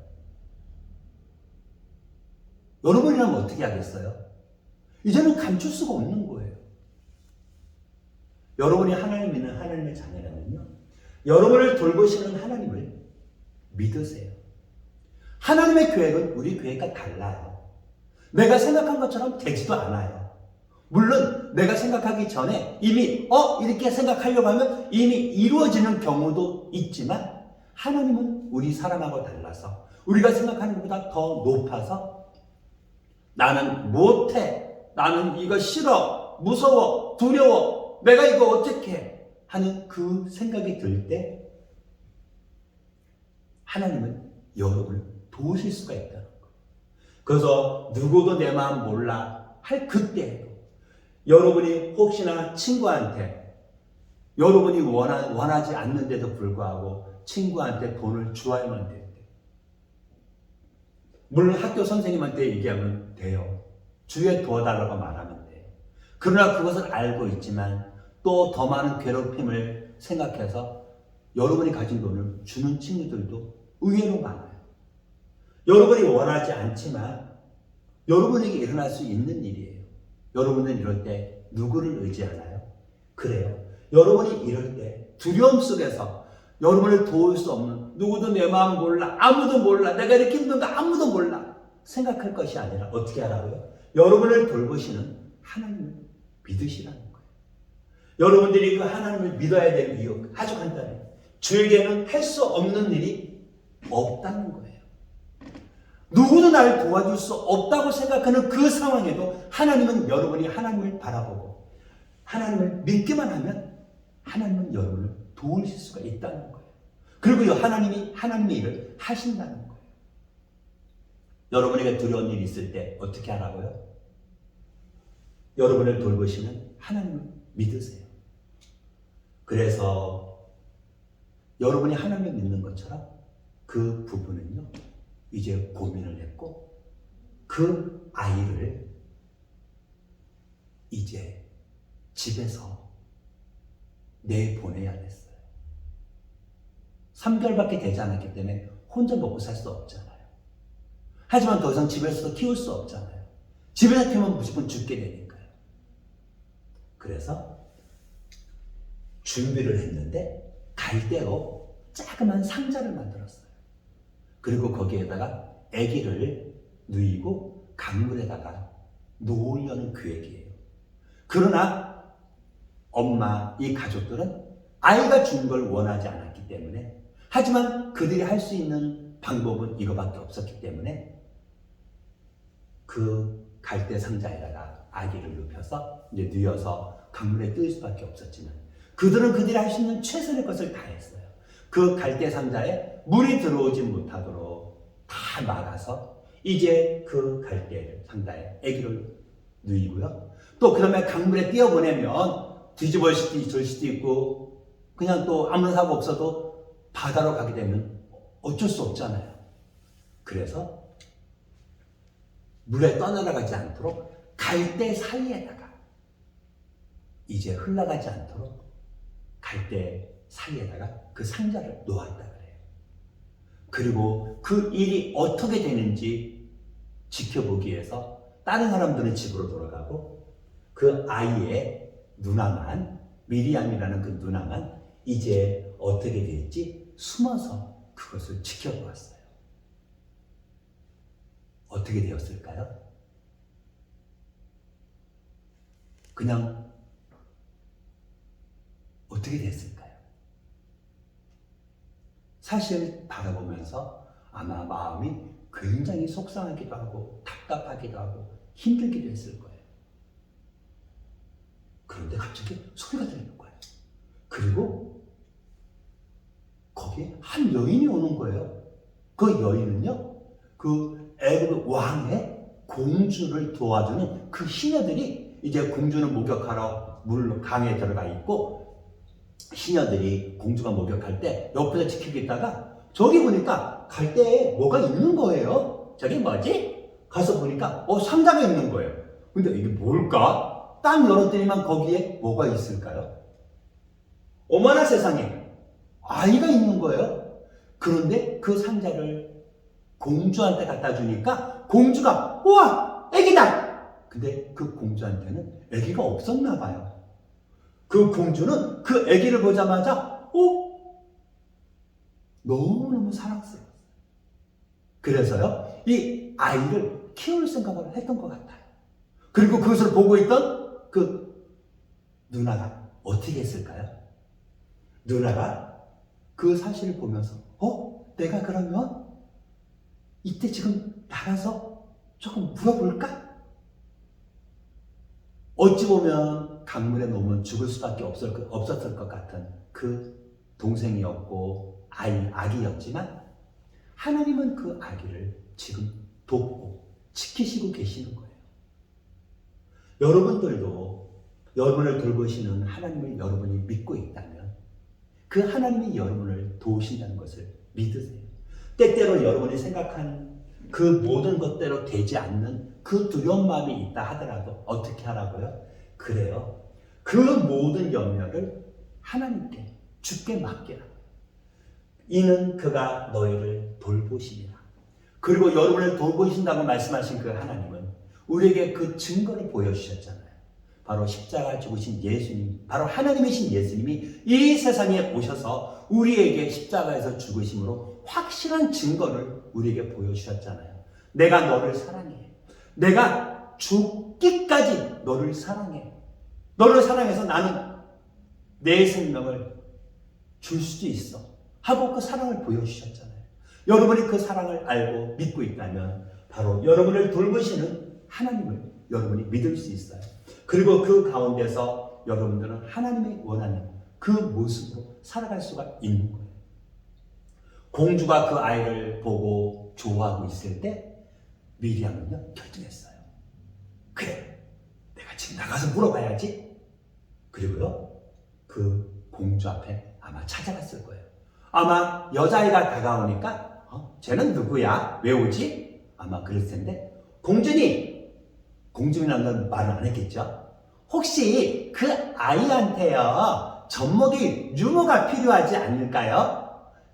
Speaker 2: 여러분이라면 어떻게 하겠어요? 이제는 감출 수가 없는 거예요. 여러분이 하나님 믿는 하나님의 자녀라면요, 여러분을 돌보시는 하나님을 믿으세요. 하나님의 계획은 우리 계획과 달라요. 내가 생각한 것처럼 되지도 않아요. 물론 내가 생각하기 전에 이미 이렇게 생각하려고 하면 이미 이루어지는 경우도 있지만, 하나님은 우리 사람하고 달라서 우리가 생각하는 것보다 더 높아서 나는 못해, 나는 이거 싫어, 무서워, 두려워, 내가 이거 어떻게 하는 그 생각이 들 때 하나님은 여러분을 도우실 수가 있다는 거예요. 그래서 누구도 내 마음 몰라 할 그때에도 여러분이 혹시나 친구한테 여러분이 원하지 않는데도 불구하고 친구한테 돈을 주어야만 돼요. 물론 학교 선생님한테 얘기하면 돼요. 주에 도와달라고 말하면 돼요. 그러나 그것을 알고 있지만 또 더 많은 괴롭힘을 생각해서 여러분이 가진 돈을 주는 친구들도 의외로 많아요. 여러분이 원하지 않지만 여러분에게 일어날 수 있는 일이에요. 여러분은 이럴 때 누구를 의지하나요? 그래요. 여러분이 이럴 때 두려움 속에서 여러분을 도울 수 없는, 누구도 내 마음 몰라, 아무도 몰라, 내가 이렇게 힘든가 아무도 몰라 생각할 것이 아니라 어떻게 하라고요? 여러분을 돌보시는 하나님을 믿으시라는 거예요. 여러분들이 그 하나님을 믿어야 될 이유 아주 간단해요. 저에게는 할 수 없는 일이 없다는 거예요. 누구도 나를 도와줄 수 없다고 생각하는 그 상황에도 하나님은 여러분이 하나님을 바라보고 하나님을 믿기만 하면 하나님은 여러분을 도우실 수가 있다는 거예요. 그리고 하나님이 하나님의 일을 하신다는 거예요. 여러분에게 두려운 일이 있을 때 어떻게 하라고요? 여러분을 돌보시는 하나님을 믿으세요. 그래서 여러분이 하나님을 믿는 것처럼 그 부부는요, 이제 고민을 했고 그 아이를 이제 집에서 내보내야 됐어요. 3개월밖에 되지 않았기 때문에 혼자 먹고 살 수 없잖아요. 하지만 더 이상 집에서 키울 수 없잖아요. 집에서 키우면 무조건 죽게 되니까요. 그래서 준비를 했는데 갈대로 자그마한 상자를 만들었어요. 그리고 거기에다가 아기를 누이고 강물에다가 놓으려는 계획이에요. 그러나 이 가족들은 아이가 죽는 걸 원하지 않았기 때문에, 하지만 그들이 할 수 있는 방법은 이거밖에 없었기 때문에 그 갈대 상자에다가 아기를 눕혀서 이제 뉘어서 강물에 뜰 수밖에 없었지만, 그들은 그들이 할 수 있는 최선의 것을 다 했어요. 그 갈대 상자에 물이 들어오지 못하도록 다 막아서 이제 그 갈대 상자에 아기를 누이고요. 또 그 다음에 강물에 띄어보내면 뒤집어질 수도 있고 그냥 또 아무 사고 없어도 바다로 가게 되면 어쩔 수 없잖아요. 그래서 물에 떠내려가지 않도록 갈대 사이에다가, 이제 흘러가지 않도록 갈대 사이에다가 그 상자를 놓았다 그래요. 그리고 그 일이 어떻게 되는지 지켜보기 위해서 다른 사람들은 집으로 돌아가고 그 아이의 누나만, 미리암이라는 그 누나만 이제 어떻게 될지 숨어서 그것을 지켜보았어요. 어떻게 되었을까요? 그냥 어떻게 됐을까요? 사실 바라보면서 아마 마음이 굉장히 속상하기도 하고 답답하기도 하고 힘들기도 했을 거예요. 그런데 갑자기 소리가 들리는 거예요. 그리고 거기에 한 여인이 오는 거예요. 그 여인은요, 그 애굽 왕의 공주를 도와주는 그 시녀들이, 이제 공주는 목욕하러 강에 들어가 있고 시녀들이 공주가 목욕할 때 옆에서 지키겠다가 저기 보니까 갈대에 뭐가 있는 거예요. 저게 뭐지? 가서 보니까 상자가 있는 거예요. 근데 이게 뭘까? 딱 열었더니만 거기에 뭐가 있을까요? 어머나 세상에, 아이가 있는 거예요. 그런데 그 상자를 공주한테 갖다 주니까 공주가 우와, 애기다! 근데 그 공주한테는 애기가 없었나 봐요. 그 공주는 그 애기를 보자마자 너무너무 사랑스러웠어요. 그래서요, 이 아이를 키울 생각을 했던 것 같아요. 그리고 그것을 보고 있던 그 누나가 어떻게 했을까요? 누나가 그 사실을 보면서 내가 그러면 이때 지금 나가서 조금 물어볼까? 어찌 보면 강물에 놓으면 죽을 수밖에 없었을 것 같은 그 동생이었고 아기였지만, 하나님은 그 아기를 지금 돕고 지키시고 계시는 거예요. 여러분들도 여러분을 돌보시는 하나님을 여러분이 믿고 있다면 그 하나님이 여러분을 도우신다는 것을 믿으세요. 때때로 여러분이 생각한 그 모든 것대로 되지 않는 그 두려운 마음이 있다 하더라도 어떻게 하라고요? 그래요. 그 모든 염려를 하나님께, 주께 맡기라. 이는 그가 너희를 돌보시리라. 그리고 여러분을 돌보신다고 말씀하신 그 하나님은 우리에게 그 증거를 보여주셨잖아요. 바로 십자가 죽으신 예수님, 바로 하나님이신 예수님이 이 세상에 오셔서 우리에게 십자가에서 죽으심으로 확실한 증거를 우리에게 보여주셨잖아요. 내가 너를 사랑해. 내가 죽기까지 너를 사랑해. 너를 사랑해서 나는 내 생명을 줄 수도 있어 하고 그 사랑을 보여주셨잖아요. 여러분이 그 사랑을 알고 믿고 있다면 바로 여러분을 돌보시는 하나님을 여러분이 믿을 수 있어요. 그리고 그 가운데서 여러분들은 하나님이 원하는 그 모습으로 살아갈 수가 있는 거예요. 공주가 그 아이를 보고 좋아하고 있을 때 미리암은요 결정했어요. 그래, 내가 지금 나가서 물어봐야지. 그리고요 그 공주 앞에 아마 찾아갔을 거예요. 아마 여자아이가 다가오니까 쟤는 누구야? 왜 오지? 아마 그랬을 텐데, 공주님이라는 건 말을 안 했겠죠? 혹시 그 아이한테요 젖먹이 유모가 필요하지 않을까요?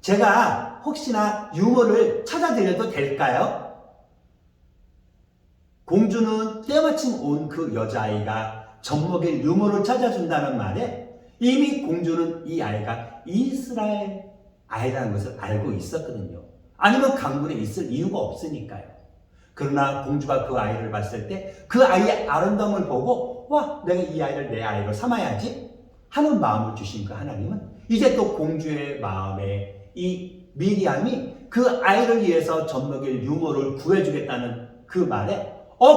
Speaker 2: 제가 혹시나 유모를 찾아드려도 될까요? 공주는 때마침 온 그 여자아이가 젖먹일 유모를 찾아준다는 말에 이미 공주는 이 아이가 이스라엘 아이라는 것을 알고 있었거든요. 아니면 강물에 있을 이유가 없으니까요. 그러나 공주가 그 아이를 봤을 때 그 아이의 아름다움을 보고 와, 내가 이 아이를 내 아이로 삼아야지. 하는 마음을 주신 그 하나님은 이제 또 공주의 마음에 이 미리암이 그 아이를 위해서 젖먹일 유모를 구해주겠다는 그 말에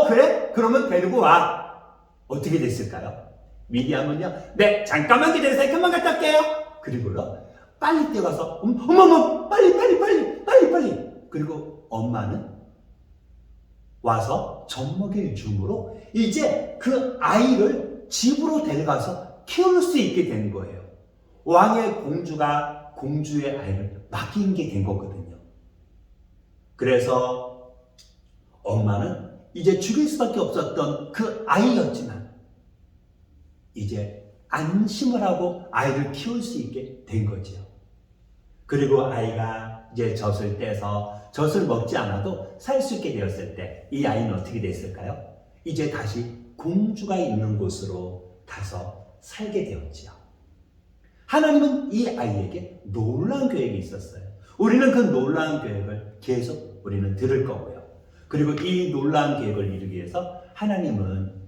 Speaker 2: 그래? 그러면 데리고 와. 어떻게 됐을까요? 미리암은요, 네, 잠깐만 기다리세요. 금방 갔다 올게요. 그리고요, 빨리 뛰어가서 어머머, 빨리. 그리고 엄마는 와서 젖먹일 줌으로 이제 그 아이를 집으로 데려가서 키울 수 있게 된 거예요. 왕의 공주가 공주의 아이를 맡긴 게 된 거거든요. 그래서 엄마는 이제 죽일 수밖에 없었던 그 아이였지만 이제 안심을 하고 아이를 키울 수 있게 된 거죠. 그리고 아이가 이제 젖을 떼서 젖을 먹지 않아도 살 수 있게 되었을 때 이 아이는 어떻게 됐을까요? 이제 다시 공주가 있는 곳으로 가서 살게 되었지요. 하나님은 이 아이에게 놀라운 계획이 있었어요. 우리는 그 놀라운 계획을 계속 우리는 들을 거고요. 그리고 이 놀라운 계획을 이루기 위해서 하나님은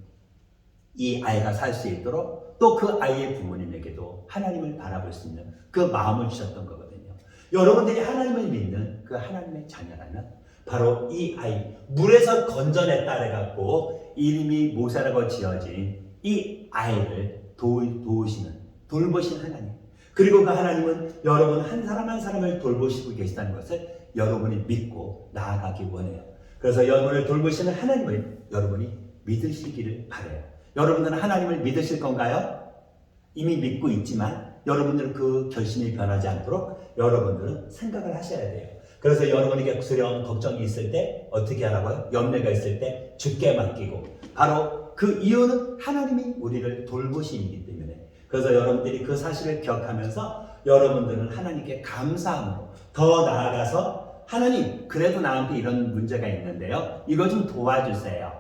Speaker 2: 이 아이가 살 수 있도록 또 그 아이의 부모님에게도 하나님을 바라볼 수 있는 그 마음을 주셨던 거거든요. 여러분들이 하나님을 믿는 그 하나님의 자녀라면 바로 이 아이, 물에서 건져냈다 해갖고 이름이 모세라고 지어진 이 아이를 돌보신 하나님. 그리고 그 하나님은 여러분 한 사람 한 사람을 돌보시고 계시다는 것을 여러분이 믿고 나아가기 원해요. 그래서 여러분을 돌보시는 하나님을 여러분이 믿으시기를 바라요. 여러분들은 하나님을 믿으실 건가요? 이미 믿고 있지만 여러분들은 그 결심이 변하지 않도록 여러분들은 생각을 하셔야 돼요. 그래서 여러분에게 두려운 걱정이 있을 때 어떻게 하라고요? 염려가 있을 때 주께 맡기고, 바로 그 이유는 하나님이 우리를 돌보시기 때문에. 그래서 여러분들이 그 사실을 기억하면서 여러분들은 하나님께 감사함으로 더 나아가서 하나님, 그래도 나한테 이런 문제가 있는데요, 이거 좀 도와주세요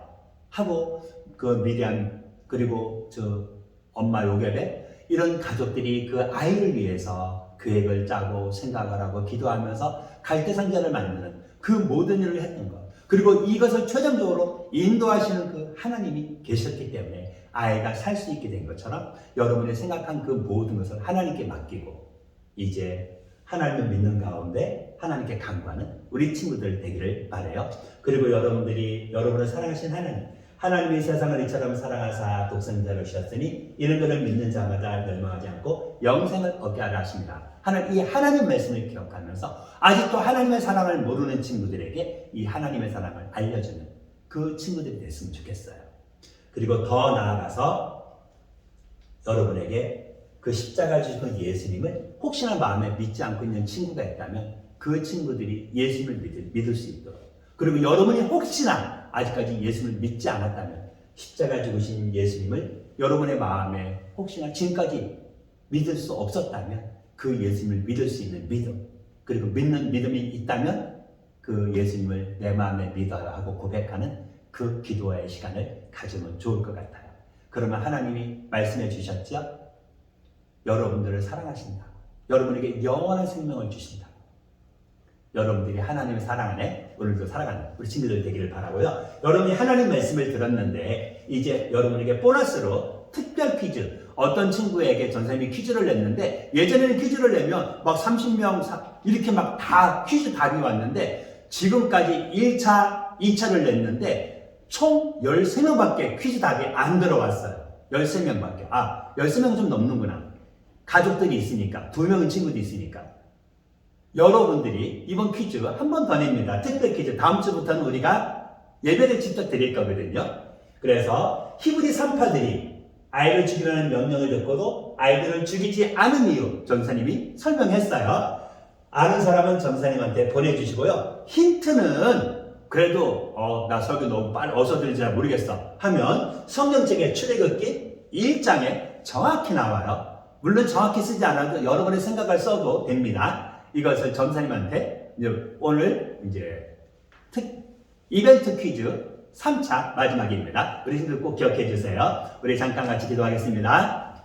Speaker 2: 하고 그 미리암 그리고 저 엄마 요셉의 이런 가족들이 그 아이를 위해서 계획을 짜고 생각을 하고 기도하면서 갈대상자를 만드는 그 모든 일을 했던 것, 그리고 이것을 최종적으로 인도하시는 그 하나님이 계셨기 때문에 아이가 살 수 있게 된 것처럼 여러분이 생각한 그 모든 것을 하나님께 맡기고 이제 하나님을 믿는 가운데 하나님께 간구하는 우리 친구들 되기를 바라요. 그리고 여러분들이 여러분을 사랑하신 하나님이 세상을 이처럼 사랑하사 독생자를 주셨으니 이는 그를 믿는 자마다 멸망하지 않고 영생을 얻게 하려 하십니다. 이 하나님 말씀을 기억하면서 아직도 하나님의 사랑을 모르는 친구들에게 이 하나님의 사랑을 알려주는 그 친구들이 됐으면 좋겠어요. 그리고 더 나아가서 여러분에게 그 십자가 주신 예수님을 혹시나 마음에 믿지 않고 있는 친구가 있다면 그 친구들이 예수님을 믿을 수 있도록, 그리고 여러분이 혹시나 아직까지 예수님을 믿지 않았다면 십자가 죽으신 예수님을 여러분의 마음에 혹시나 지금까지 믿을 수 없었다면 그 예수님을 믿을 수 있는 믿음, 그리고 믿는 믿음이 있다면 그 예수님을 내 마음에 믿어야 하고 고백하는 그 기도의 시간을 가지면 좋을 것 같아요. 그러면 하나님이 말씀해 주셨죠? 여러분들을 사랑하신다. 여러분에게 영원한 생명을 주신다. 여러분들이 하나님의 사랑 안에 오늘도 살아가는 우리 친구들 되기를 바라고요. 여러분이 하나님 말씀을 들었는데 이제 여러분에게 보너스로 특별 퀴즈, 어떤 친구에게 전사님이 퀴즈를 냈는데 예전에는 퀴즈를 내면 막 30명 이렇게 막 다 퀴즈 답이 왔는데 지금까지 1차, 2차를 냈는데 총 13명밖에 퀴즈 답이 안 들어왔어요. 13명밖에. 13명 좀 넘는구나. 가족들이 있으니까, 2명은 친구도 있으니까. 여러분들이 이번 퀴즈 한 번 더 냅니다. 특별 퀴즈. 다음 주부터는 우리가 예배를 직접 드릴 거거든요. 그래서 히브리 산파들이 아이를 죽이라는 명령을 듣고도 아이들을 죽이지 않은 이유 전사님이 설명했어요. 아는 사람은 전사님한테 보내주시고요. 힌트는 그래도 나 설교 너무 어서 들리지 잘 모르겠어 하면 성경책의 출애굽기 1장에 정확히 나와요. 물론 정확히 쓰지 않아도 여러분의 생각을 써도 됩니다. 이것을 전사님한테 오늘 이제 이벤트 퀴즈 3차 마지막입니다. 우리 친구들 꼭 기억해 주세요. 우리 잠깐 같이 기도하겠습니다.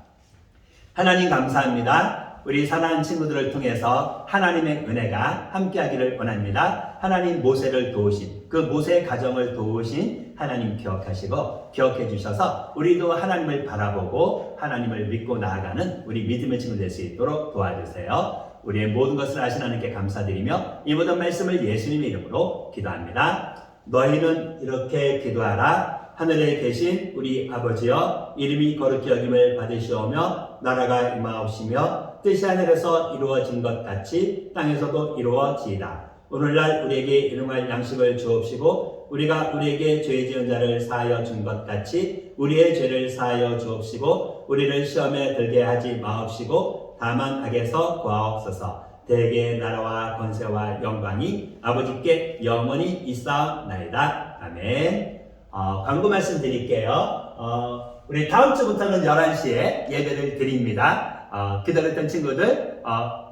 Speaker 2: 하나님 감사합니다. 우리 사랑하는 친구들을 통해서 하나님의 은혜가 함께하기를 원합니다. 하나님 모세를 도우신 그 모세 가정을 도우신 하나님 기억하시고 기억해 주셔서 우리도 하나님을 바라보고 하나님을 믿고 나아가는 우리 믿음의 친구 될 수 있도록 도와주세요. 우리의 모든 것을 아신 하나님께 감사드리며 이 모든 말씀을 예수님의 이름으로 기도합니다. 너희는 이렇게 기도하라. 하늘에 계신 우리 아버지여, 이름이 거룩히 여김을 받으시오며 나라가 임하옵시며 뜻이 하늘에서 이루어진 것 같이 땅에서도 이루어지이다. 오늘날 우리에게 일용할 양식을 주옵시고 우리가 우리에게 죄 지은 자를 사하여 준 것 같이 우리의 죄를 사하여 주옵시고 우리를 시험에 들게 하지 마옵시고 다만 악에서 구하옵소서. 대개의 나라와 권세와 영광이 아버지께 영원히 있사옵나이다. 아멘. 광고 말씀 드릴게요. 우리 다음 주부터는 11시에 예배를 드립니다. 기다렸던 친구들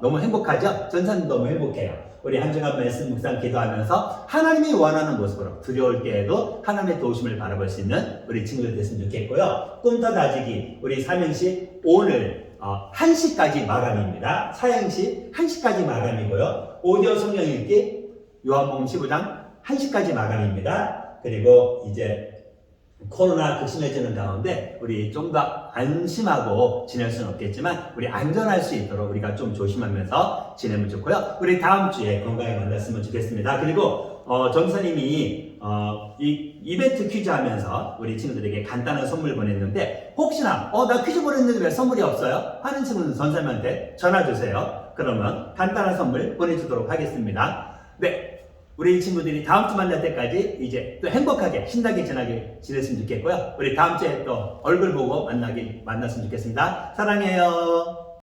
Speaker 2: 너무 행복하죠? 전사님 너무 행복해요. 우리 한 주간 말씀 묵상 기도하면서 하나님이 원하는 모습으로 두려울 때에도 하나님의 도우심을 바라볼 수 있는 우리 친구들 됐으면 좋겠고요. 꿈터 다지기 우리 삼행시 오늘 1시까지 마감입니다. 사행시 1시까지 마감이고요. 오디오 성경 읽기 요한복음 15장 1시까지 마감입니다. 그리고 이제 코로나 극심해지는 가운데 우리 좀 더 안심하고 지낼 수는 없겠지만 우리 안전할 수 있도록 우리가 좀 조심하면서 지내면 좋고요. 우리 다음 주에 건강히 만났으면 좋겠습니다. 그리고 전사님이 이 이벤트 퀴즈 하면서 우리 친구들에게 간단한 선물 보냈는데 혹시나 나 퀴즈 보냈는데 왜 선물이 없어요? 하는 친구는 전사님한테 전화 주세요. 그러면 간단한 선물 보내주도록 하겠습니다. 네. 우리 친구들이 다음 주 만날 때까지 이제 또 행복하게 신나게 지냈으면 좋겠고요. 우리 다음 주에 또 얼굴 보고 만났으면 좋겠습니다. 사랑해요.